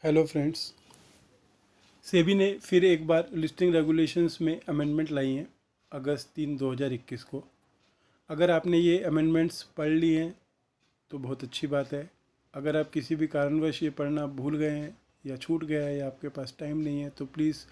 Hello friends. SEBI ने फिर एक बार लिस्टिंग रेगुलेशंस में अमेंडमेंट लाई हैं अगस्त 3, 2021 को। अगर आपने ये अमेंडमेंट्स पढ़ लिए हैं तो बहुत अच्छी बात है। अगर आप किसी भी कारणवश ये पढ़ना भूल गए हैं या छूट गया है या आपके पास टाइम नहीं है तो प्लीज़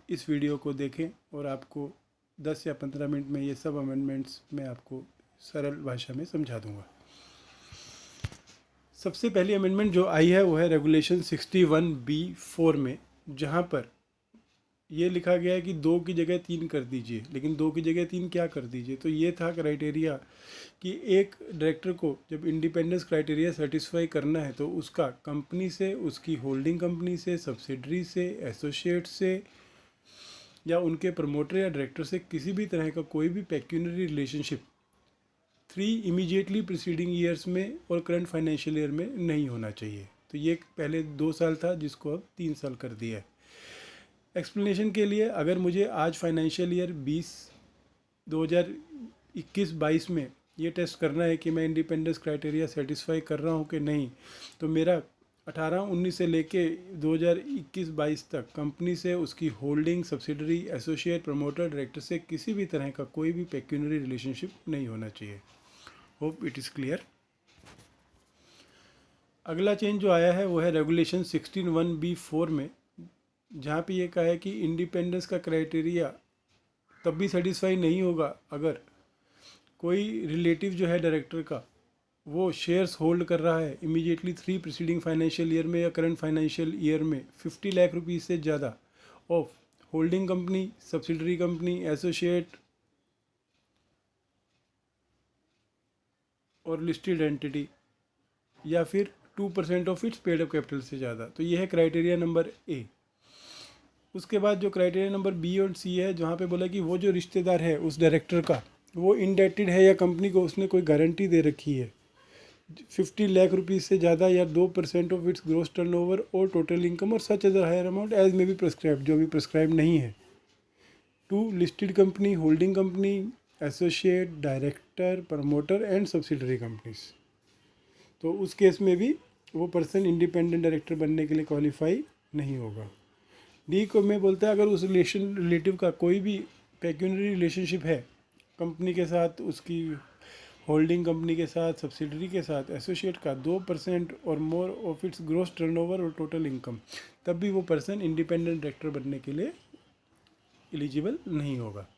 इस वीडियो को देखें और आपको 10 या 15 मिनट में ये सब अमेंडमेंट्स मैं आपको सरल भाषा में समझा दूंगा। सबसे पहली अमेंडमेंट जो आई है वो है रेगुलेशन 61B(4) में, जहाँ पर ये लिखा गया है कि 2 की जगह 3 कर दीजिए। लेकिन 2 की जगह 3 क्या कर दीजिए? तो ये था क्राइटेरिया कि एक डायरेक्टर को जब इंडिपेंडेंस क्राइटेरिया सेटिस्फाई करना है तो उसका कंपनी से, उसकी होल्डिंग कंपनी से, सब्सिडरी से, एसोसिएट से या उनके प्रमोटर या डायरेक्टर से किसी भी तरह का कोई भी pecuniary relationship 3 immediately preceding years में और करंट फाइनेंशियल ईयर में नहीं होना चाहिए। तो ये पहले 2 साल था जिसको अब 3 साल कर दिया है। एक्सप्लेनेशन के लिए, अगर मुझे आज फाइनेंशियल ईयर 2021-22 में ये टेस्ट करना है कि मैं इंडिपेंडेंस क्राइटेरिया सेटिस्फाई कर रहा हूँ कि नहीं, तो मेरा 18-19 से लेके 2021-22 तक कंपनी से, उसकी holding, subsidiary, associate, promoter, director से किसी भी तरह का कोई भी पेक्यूनरी रिलेशनशिप नहीं होना चाहिए। Hope it is clear. अगला चेंज जो आया है वो है रेगुलेशन 16(1)(b)(4) में, जहाँ पे ये कहा है कि इंडिपेंडेंस का क्राइटेरिया तब भी सेटिस्फाई नहीं होगा अगर कोई रिलेटिव जो है डायरेक्टर का वो शेयर्स होल्ड कर रहा है इमीडिएटली 3 प्रीसीडिंग फाइनेंशियल ईयर में या करंट फाइनेंशियल ईयर में 50 लाख रुपीज़ से ज़्यादा of holding company, subsidiary company, associate और लिस्टेड एंटिटी, या फिर 2% of it's paid up capital से ज़्यादा। तो ये है क्राइटेरिया नंबर ए। उसके बाद जो क्राइटेरिया नंबर बी और सी है, जहाँ पे बोला कि वो जो रिश्तेदार है उस डायरेक्टर का, वो इंडेटेड है या कंपनी को उसने कोई गारंटी दे रखी है 50 लाख रुपीज़ से ज़्यादा या 2% of its gross turnover or total income or such other higher amount as may be prescribe, जो भी प्रिस्क्राइब नहीं है, to listed company, holding company, associate, director, promoter and subsidiary companies. तो उस केस में भी वो पर्सन इंडिपेंडेंट डायरेक्टर बनने के लिए क्वालिफाई नहीं होगा। डी को में बोलता है, अगर उस रिलेटिव का कोई भी पेक्यूनरी रिलेशनशिप है कंपनी के साथ, उसकी होल्डिंग कंपनी के साथ, सब्सिडरी के साथ, एसोसिएट का 2% or more of its gross turnover or total income, तब भी वो पर्सन इंडिपेंडेंट डायरेक्टर बनने के लिए एलिजिबल नहीं होगा।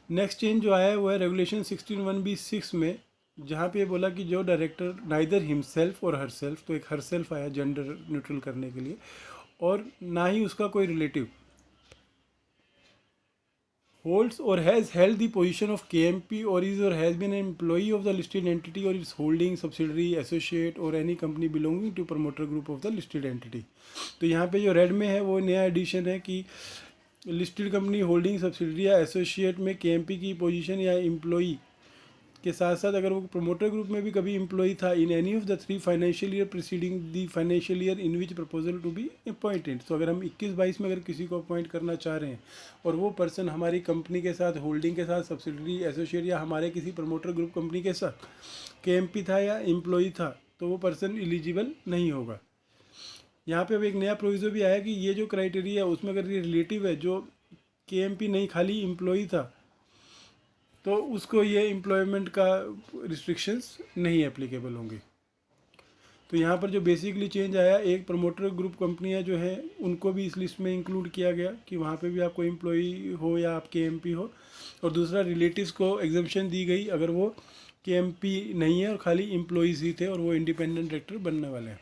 नेक्स्ट चेंज जो आया है वो है रेगुलेशन 16(1)(b)(6) में, जहाँ पे ये बोला कि जो डायरेक्टर नाइदर हिमसेल्फ और हरसेल्फ, तो एक हरसेल्फ आया जेंडर न्यूट्रल करने के लिए, और ना ही उसका कोई relative holds or has held the position of KMP or is or has been an employee of the listed entity or its holding, subsidiary, associate or any company belonging to promoter group of the listed entity। तो यहाँ पे जो red में है वो नया addition है कि लिस्टेड कंपनी, होल्डिंग, सब्सिडरी या एसोसिएट में KMP की पोजीशन या एम्प्लॉई के साथ साथ अगर वो प्रमोटर ग्रुप में भी कभी एम्प्लॉई था in any of the 3 financial year preceding the financial year in which proposal to be appointed. तो अगर हम 21-22 में अगर किसी को अपॉइंट करना चाह रहे हैं और वो पर्सन हमारी कंपनी के साथ, होल्डिंग के साथ, सब्सिडरी, एसोसिएट या हमारे किसी प्रमोटर ग्रुप कंपनी के साथ KMP था या एम्प्लॉई था, तो वो पर्सन एलिजिबल नहीं होगा। यहाँ पे अब एक नया प्रोविज़ो भी आया कि ये जो क्राइटेरिया है उसमें अगर ये रिलेटिव है जो KMP नहीं, खाली एम्प्लॉई था, तो उसको ये एम्प्लॉयमेंट का रिस्ट्रिक्शंस नहीं एप्लीकेबल होंगी। तो यहाँ पर जो बेसिकली चेंज आया, एक प्रमोटर ग्रुप कंपनियाँ जो हैं उनको भी इस लिस्ट में इंक्लूड किया गया कि वहाँ पे भी आपको एम्प्लॉई हो या आप KMP हो, और दूसरा रिलेटिव्स को एग्जम्पशन दी गई अगर वो KMP नहीं है और खाली एम्प्लॉयज़ ही थे और वो इंडिपेंडेंट डायरेक्टर बनने वाले हैं।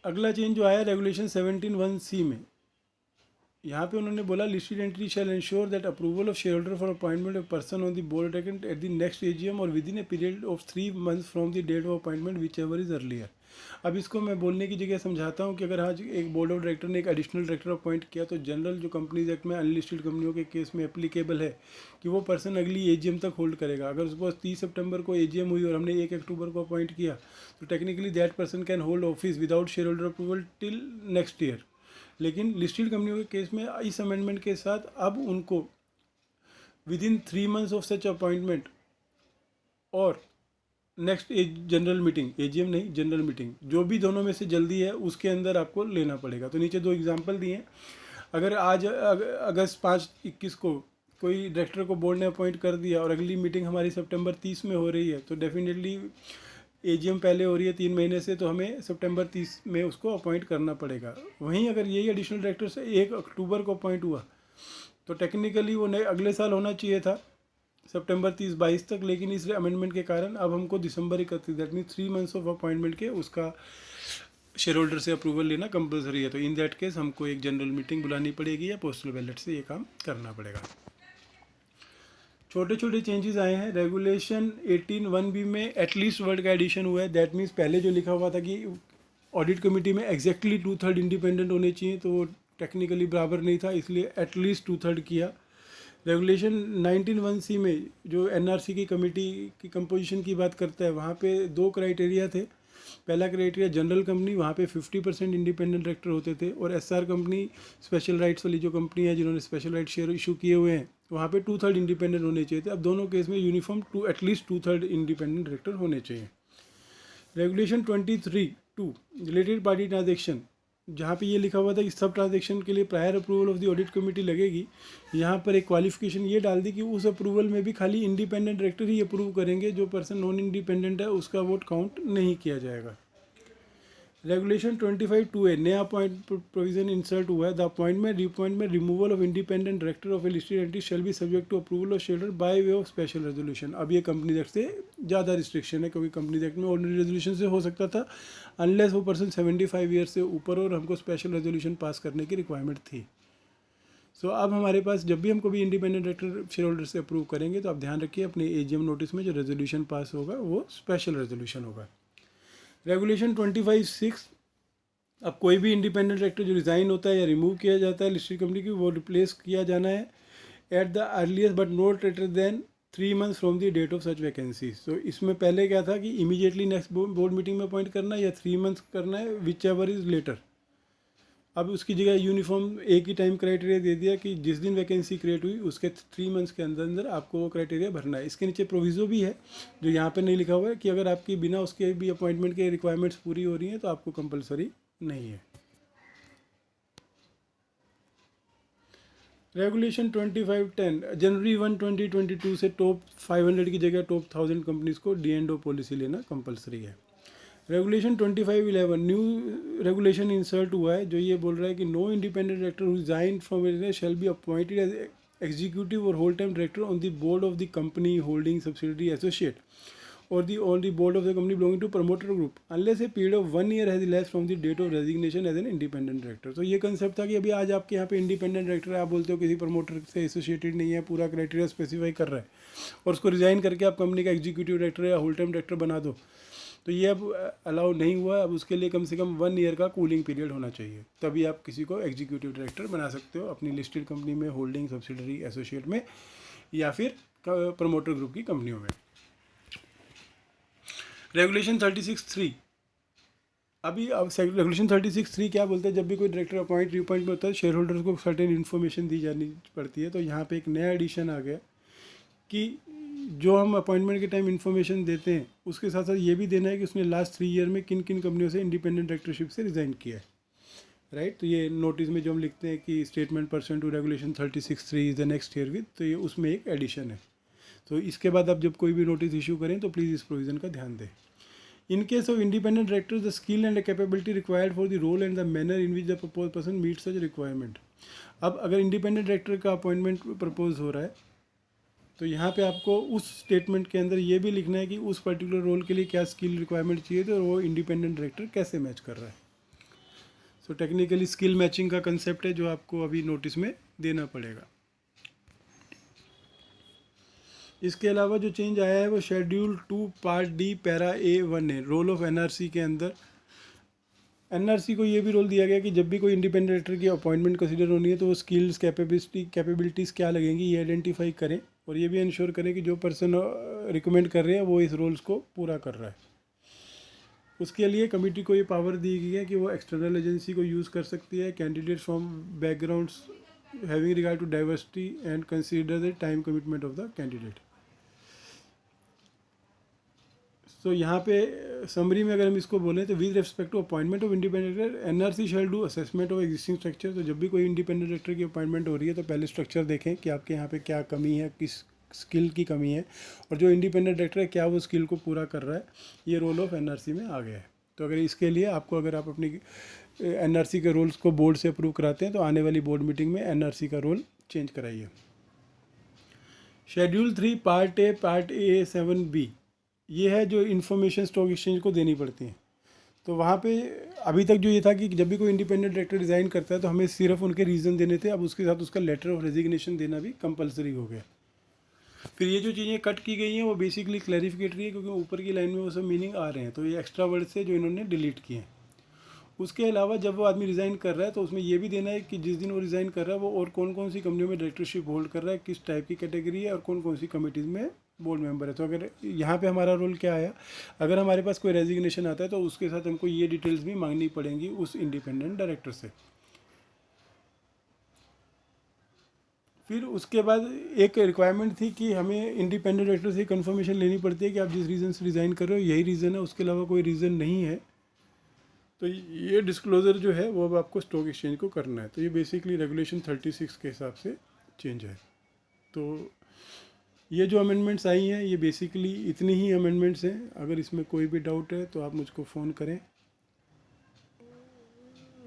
अगला चेंज जो आया रेगुलेशन 17(1)(c) में, यहाँ पे उन्होंने बोला listed entity shall ensure that approval of share holder for appointment of person on the board at the next AGM or within a period of 3 months from the date of appointment whichever is earlier. अब इसको मैं बोलने की जगह समझाता हूँ कि अगर आज एक बोर्ड ऑफ डायरेक्टर ने एक एडिशनल डायरेक्टर अपॉइंट किया तो जनरल जो कंपनीज एक्ट में अनलिस्टेड कंपनियों के केस में एप्लीकेबल है कि वो पर्सन अगली AGM तक होल्ड करेगा। अगर सपोज 30 सितंबर को AGM हुई और हमने 1 अक्टूबर को अपॉइंट किया तो technically that person can hold office without share holder approval till next year. लेकिन लिस्टेड कंपनियों के केस में इस अमेंडमेंट के साथ अब उनको with in 3 months of such appointment और नेक्स्ट जनरल मीटिंग, एजीएम नहीं, जनरल मीटिंग, जो भी दोनों में से जल्दी है उसके अंदर आपको लेना पड़ेगा। तो नीचे दो एग्जांपल दिए हैं। अगर आज अगस्त 5-21 को कोई डायरेक्टर को बोर्ड ने अपॉइंट कर दिया और अगली मीटिंग हमारी सितंबर 30 में हो रही है, तो डेफिनेटली एजीएम पहले हो रही है 3 महीने से, तो हमें सितंबर 30 में उसको अपॉइंट करना पड़ेगा। वहीं अगर यही एडिशनल डायरेक्टर से 1 अक्टूबर को अपॉइंट हुआ तो टेक्निकली वो नए अगले साल होना चाहिए था सितंबर 30-22 तक, लेकिन इस अमेंडमेंट के कारण अब हमको दिसंबर 31, that mean 3 months of appointment के उसका शेयर होल्डर से अप्रूवल लेना कंपलसरी है। तो इन दैट केस हमको एक जनरल मीटिंग बुलानी पड़ेगी या पोस्टल बैलेट से ये काम करना पड़ेगा। छोटे छोटे चेंजेस आए हैं। रेगुलेशन 18(1)B में एटलीस्ट वर्ड का एडिशन हुआ है। दैट मीन्स पहले जो लिखा हुआ था कि ऑडिट कमेटी में एग्जैक्टली 2/3 इंडिपेंडेंट होने चाहिए, तो वो टेक्निकली बराबर नहीं था, इसलिए एटलीस्ट 2/3 किया। रेगुलेशन 19(1)C में जो एनआरसी की कमेटी की कंपोजिशन की बात करता है, वहाँ पे 2 क्राइटेरिया थे। पहला क्राइटेरिया जनरल कंपनी, वहाँ पे 50% इंडिपेंडेंट डायरेक्टर होते थे, और एसआर कंपनी स्पेशल राइट्स वाली जो कंपनी है जिन्होंने स्पेशल राइट शेयर इशू किए हुए हैं, वहाँ पे 2/3 इंडिपेंडेंट होने चाहिए थे। अब दोनों केस में यूनिफॉर्म एटलीस्ट 2/3 इंडिपेंडेंट डायरेक्टर होने चाहिए। रेगुलेशन 23(2) रिलेटेड पार्टी ट्रांजेक्शन, जहाँ पे ये लिखा हुआ था कि सब ट्रांजेक्शन के लिए prior approval of the audit committee लगेगी, यहाँ पर एक क्वालिफिकेशन ये डाल दी कि उस अप्रूवल में भी खाली इंडिपेंडेंट डायरेक्टर ही अप्रूव करेंगे, जो पर्सन नॉन इंडिपेंडेंट है उसका वोट काउंट नहीं किया जाएगा। रेगुलेशन 25(2)A नया पॉइंट प्रोविजन इंसर्ट हुआ है। The appointment, reappointment, removal of independent director of a listed entity shall be subject to approval of shareholder by way of special resolution. अब ये कंपनी एक्ट से ज़्यादा रिस्ट्रिक्शन है, क्योंकि company act में ordinary resolution से हो सकता था, अनलेस वो पर्सन 75 ईयर से ऊपर और हमको स्पेशल रेजोल्यूशन पास करने की रिक्वायरमेंट थी। सो अब हमारे पास जब भी हमको भी इंडिपेंडेंट डायरेक्टर शेयर होल्डर से अप्रूव करेंगे, तो आप ध्यान रखिए अपने एजीएम नोटिस में जो रेजोल्यूशन पास होगा वो स्पेशल रेजोल्यूशन होगा। रेगुलेशन 25(6), अब कोई भी इंडिपेंडेंट डायरेक्टर जो रिज़ाइन होता है या रिमूव किया जाता है लिस्टेड कंपनी की, वो रिप्लेस किया जाना है at the earliest but not later than 3 months from the date of such vacancy. तो इसमें पहले क्या था कि इमीडिएटली नेक्स्ट बोर्ड मीटिंग में अपॉइंट करना है या 3 मंथ्स करना है, विच एवर इज़ लेटर। अब उसकी जगह यूनिफॉर्म एक ही टाइम क्राइटेरिया दे दिया कि जिस दिन वैकेंसी क्रिएट हुई उसके 3 मंथ्स के अंदर अंदर आपको वो क्राइटेरिया भरना है। इसके नीचे प्रोविज़ो भी है जो यहाँ पे नहीं लिखा हुआ है कि अगर आपकी बिना उसके भी अपॉइंटमेंट के रिक्वायरमेंट्स पूरी हो रही हैं तो आपको कंपलसरी नहीं है। रेगुलेशन 25(10) जनवरी 1, 2022 से टॉप 500 की जगह टॉप 1000 कंपनीज को D&O पॉलिसी लेना कंपलसरी है। रेगुलेशन 25(11) न्यू रेगुलेशन इंसर्ट हुआ है जो ये बोल रहा है कि no independent director who resign from a shall be appointed as executive और whole time director on the board of the company holding subsidiary associate or on the board of the company belonging to promoter group unless a period of 1 year has elapsed from the date of resignation as an independent director। तो ये concept था कि अभी आज आपके यहाँ पे independent director है, आप बोलते हो किसी प्रमोटर से एसोसिएटेड नहीं है, पूरा क्राइटेरिया स्पेसिफाई कर रहा है, और उसको रिजाइन करके आप कंपनी का एग्जीक्यूटिव डायरेक्टर या होल टाइम डायरेक्टर बना दो, तो ये अब अलाउ नहीं हुआ। अब उसके लिए कम से कम 1 ईयर का कूलिंग पीरियड होना चाहिए, तभी आप किसी को एग्जीक्यूटिव डायरेक्टर बना सकते हो अपनी लिस्टेड कंपनी में, होल्डिंग सब्सिडरी एसोसिएट में, या फिर प्रमोटर ग्रुप की कंपनियों में। रेगुलेशन 36(3) अभी अब रेगुलेशन 36(3) क्या बोलते हैं, जब भी कोई डायरेक्टर अपॉइंट रिअपॉइंट में होता है शेयर होल्डर्स को सर्टेन इन्फॉर्मेशन दी जानी पड़ती है। तो यहाँ पे एक नया एडिशन आ गया कि जो हम अपॉइंटमेंट के टाइम इन्फॉर्मेशन देते हैं उसके साथ साथ ये भी देना है कि उसने लास्ट 3 ईयर में किन किन कंपनियों से इंडिपेंडेंट डायरेक्टरशिप से रिज़ाइन किया है, राइट। तो ये नोटिस में जो हम लिखते हैं कि statement pursuant to regulation 36(3) is the next year with, तो ये उसमें एक एडिशन है। तो इसके बाद आप जब कोई भी नोटिस इशू करें तो प्लीज़ इस प्रोविज़न का ध्यान दें। In case of independent directors, the skill and the capability required for the role and the manner in which the proposed person meets such requirement। अब अगर इंडिपेंडेंट डायरेक्टर का appointment propose हो रहा है तो यहाँ पे आपको उस स्टेटमेंट के अंदर ये भी लिखना है कि उस पर्टिकुलर रोल के लिए क्या स्किल रिक्वायरमेंट चाहिए थी और वो इंडिपेंडेंट डायरेक्टर कैसे मैच कर रहा है। सो टेक्निकली स्किल मैचिंग का कंसेप्ट है जो आपको अभी नोटिस में देना पड़ेगा। इसके अलावा जो चेंज आया है वो schedule 2 part D para A1 है। रोल ऑफ एनआरसी के अंदर एनआरसी को ये भी रोल दिया गया कि जब भी कोई इंडिपेंडेंट डायरेक्टर की अपॉइंटमेंट कंसीडर होनी है तो वो स्किल्स कैपेबिलिटीज़ क्या लगेंगी ये आइडेंटिफाई करें, और ये भी इंश्योर करें कि जो पर्सन रिकमेंड कर रहे हैं वो इस रोल्स को पूरा कर रहा है। उसके लिए कमेटी को ये पावर दी गई है कि वो एक्सटर्नल एजेंसी को यूज़ कर सकती है, candidate from backgrounds having regard to diversity and consider the time commitment of the candidate. तो यहाँ पे समरी में अगर हम इसको बोलें तो with respect to appointment of independent director NRC shall do assessment of existing structure. तो जब भी कोई इंडिपेंडेंट डायरेक्टर की अपॉइंटमेंट हो रही है तो पहले स्ट्रक्चर देखें कि आपके यहाँ पे क्या कमी है, किस स्किल की कमी है, और जो इंडिपेंडेंट डायरेक्टर है क्या वो स्किल को पूरा कर रहा है। ये रोल ऑफ एनआरसी में आ गया है। तो अगर इसके लिए आपको, अगर आप अपनी एनआरसी के रोल्स को बोर्ड से अप्रूव कराते हैं तो आने वाली बोर्ड मीटिंग में एनआरसी का रोल चेंज कराइए। Schedule 3 part A, part A 7B, ये है जो इन्फॉर्मेशन स्टॉक एक्सचेंज को देनी पड़ती है। तो वहाँ पे अभी तक जो ये था कि जब भी कोई इंडिपेंडेंट डायरेक्टर रिज़ाइन करता है तो हमें सिर्फ उनके रीज़न देने थे, अब उसके साथ उसका लेटर ऑफ रेजिग्नेशन देना भी कंपलसरी हो गया। फिर ये जो चीज़ें कट की गई हैं वो बेसिकली क्लैरिफिकेटरी है, क्योंकि ऊपर की लाइन में वो सब मीनिंग आ रहे हैं, तो ये एक्स्ट्रा वर्ड से जो इन्होंने डिलीट किए हैं। उसके अलावा जब वो आदमी रिज़ाइन कर रहा है तो उसमें ये भी देना है कि जिस दिन वो रिज़ाइन कर रहा है वो और कौन कौन सी कंपनियों में डायरेक्टरशिप होल्ड कर रहा है, किस टाइप की कैटेगरी है और कौन कौन सी कमिटीज़ में बोर्ड मेंबर है। तो अगर यहाँ पे हमारा रोल क्या आया, अगर हमारे पास कोई रेजिग्नेशन आता है तो उसके साथ हमको ये डिटेल्स भी मांगनी पड़ेंगी उस इंडिपेंडेंट डायरेक्टर से। फिर उसके बाद एक रिक्वायरमेंट थी कि हमें इंडिपेंडेंट डायरेक्टर से कंफर्मेशन लेनी पड़ती है कि आप जिस रीज़न से रिज़ाइन कर रहे हो यही रीज़न है, उसके अलावा कोई रीज़न नहीं है। तो ये डिस्क्लोज़र जो है वो अब आपको स्टॉक एक्सचेंज को करना है। तो ये बेसिकली रेगुलेशन 36 के हिसाब से चेंज है। तो ये जो अमेंडमेंट्स आई हैं ये बेसिकली इतनी ही अमेंडमेंट्स हैं। अगर इसमें कोई भी डाउट है तो आप मुझको फ़ोन करें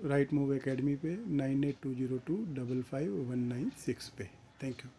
राइट मूव एकेडमी पे 9820255196 पे। Thank you.